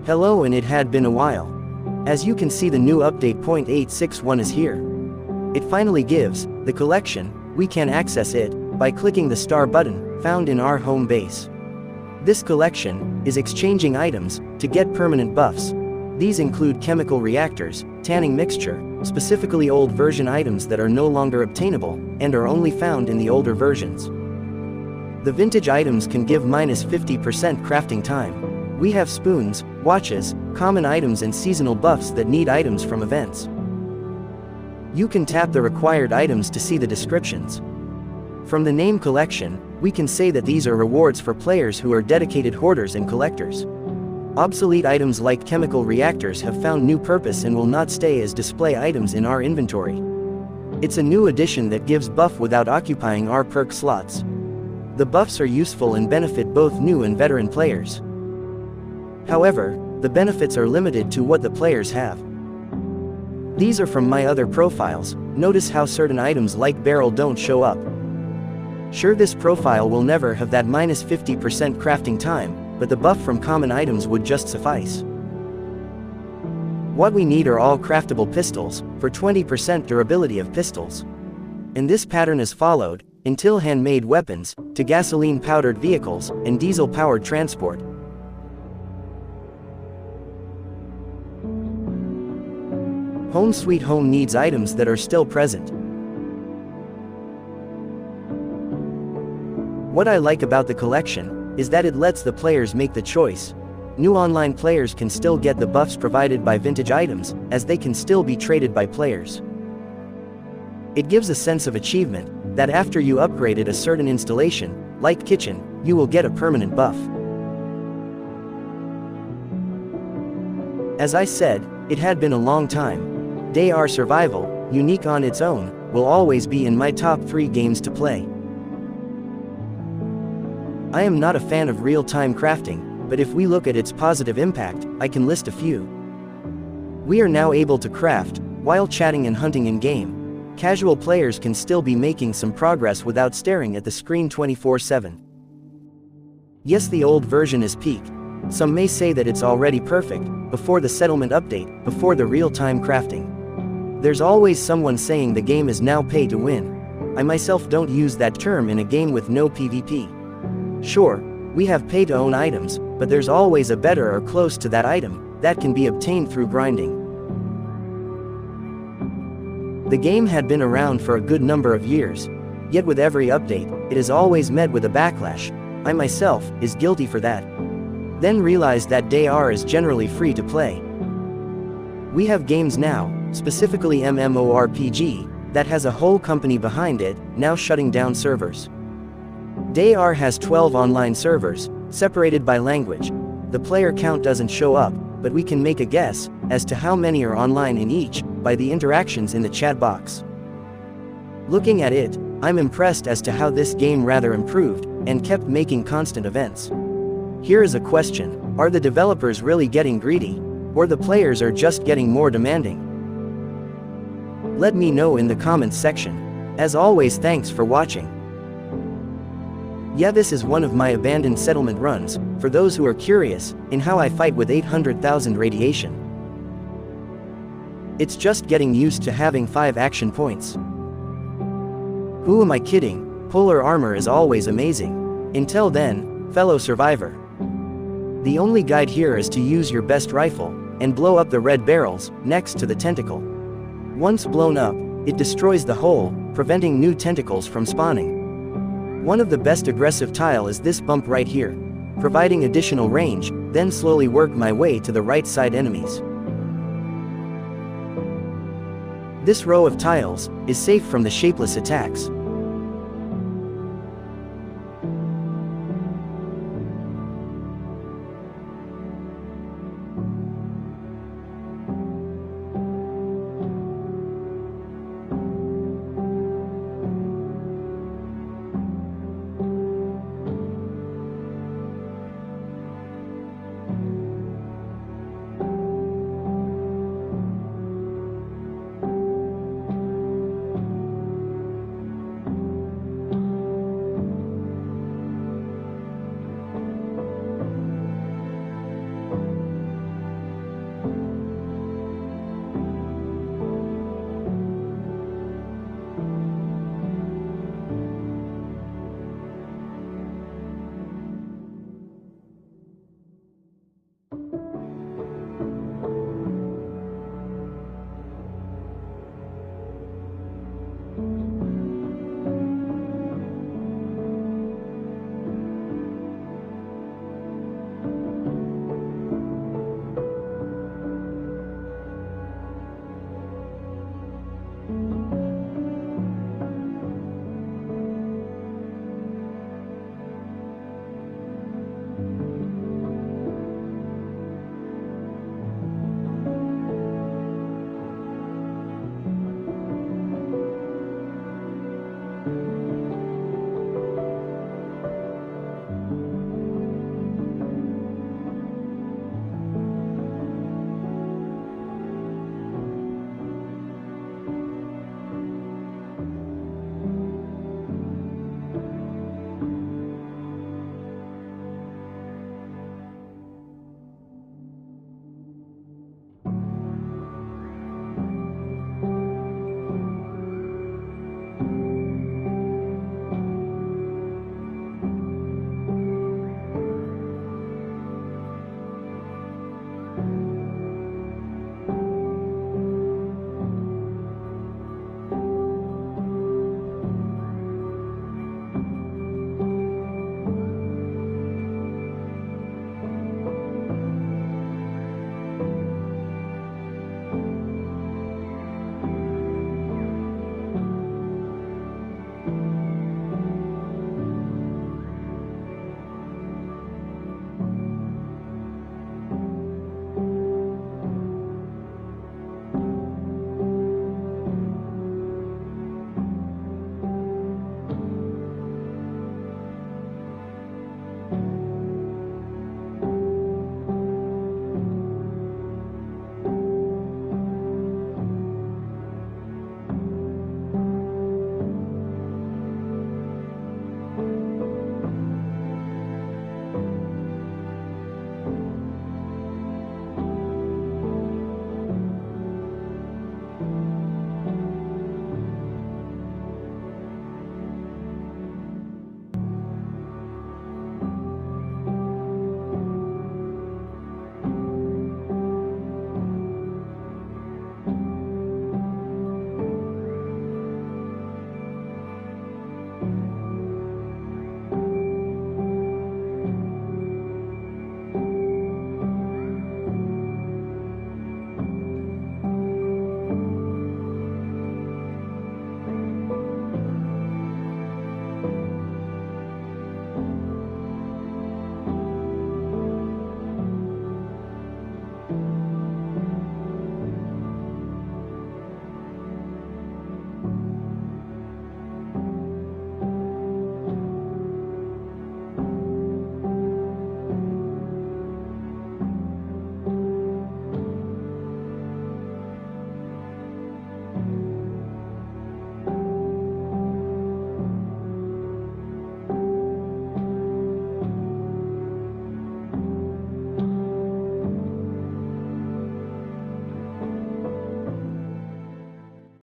Hello, and it had been a while. As you can see, the new update .861 is here. It finally gives the collection. We can access it by clicking the star button found in our home base. This collection is exchanging items to get permanent buffs. These include chemical reactors, tanning mixture, specifically old version items that are no longer obtainable and are only found in the older versions. The vintage items can give -50% crafting time. We have spoons, watches, common items and seasonal buffs that need items from events. You can tap the required items to see the descriptions. From the name collection, we can say that these are rewards for players who are dedicated hoarders and collectors. Obsolete items like chemical reactors have found new purpose and will not stay as display items in our inventory. It's a new addition that gives buff without occupying our perk slots. The buffs are useful and benefit both new and veteran players. However, the benefits are limited to what the players have. These are from my other profiles. Notice how certain items like barrel don't show up. Sure, this profile will never have that -50% crafting time, but the buff from common items would just suffice. What we need are all craftable pistols, for 20% durability of pistols. And this pattern is followed, until handmade weapons, to gasoline-powdered vehicles, and diesel-powered transport. Home Sweet Home needs items that are still present. What I like about the collection is that it lets the players make the choice. New online players can still get the buffs provided by vintage items, as they can still be traded by players. It gives a sense of achievement, that after you upgraded a certain installation, like kitchen, you will get a permanent buff. As I said, it had been a long time. Day-R Survival, unique on its own, will always be in my top 3 games to play. I am not a fan of real-time crafting, but if we look at its positive impact, I can list a few. We are now able to craft while chatting and hunting in-game. Casual players can still be making some progress without staring at the screen 24/7. Yes, the old version is peak. Some may say that it's already perfect, before the settlement update, before the real-time crafting. There's always someone saying the game is now pay to win. I myself don't use that term in a game with no PvP. Sure, we have pay-to-own items, but there's always a better or close to that item that can be obtained through grinding. The game had been around for a good number of years, yet with every update, it is always met with a backlash. I myself is guilty for that. Then realized that Day-R is generally free to play. We have games now, specifically MMORPG, that has a whole company behind it, now shutting down servers. Day-R has 12 online servers, separated by language. The player count doesn't show up, but we can make a guess as to how many are online in each, by the interactions in the chat box. Looking at it, I'm impressed as to how this game rather improved, and kept making constant events. Here is a question: are the developers really getting greedy? Or the players are just getting more demanding? Let me know in the comments section. As always, thanks for watching. Yeah, this is one of my abandoned settlement runs, for those who are curious, in how I fight with 800,000 radiation. It's just getting used to having 5 action points. Who am I kidding? Polar armor is always amazing. Until then, fellow survivor. The only guide here is to use your best rifle, and blow up the red barrels, next to the tentacle. Once blown up, it destroys the hole, preventing new tentacles from spawning. One of the best aggressive tile is this bump right here, providing additional range, then slowly work my way to the right side enemies. This row of tiles is safe from the Shapeless attacks.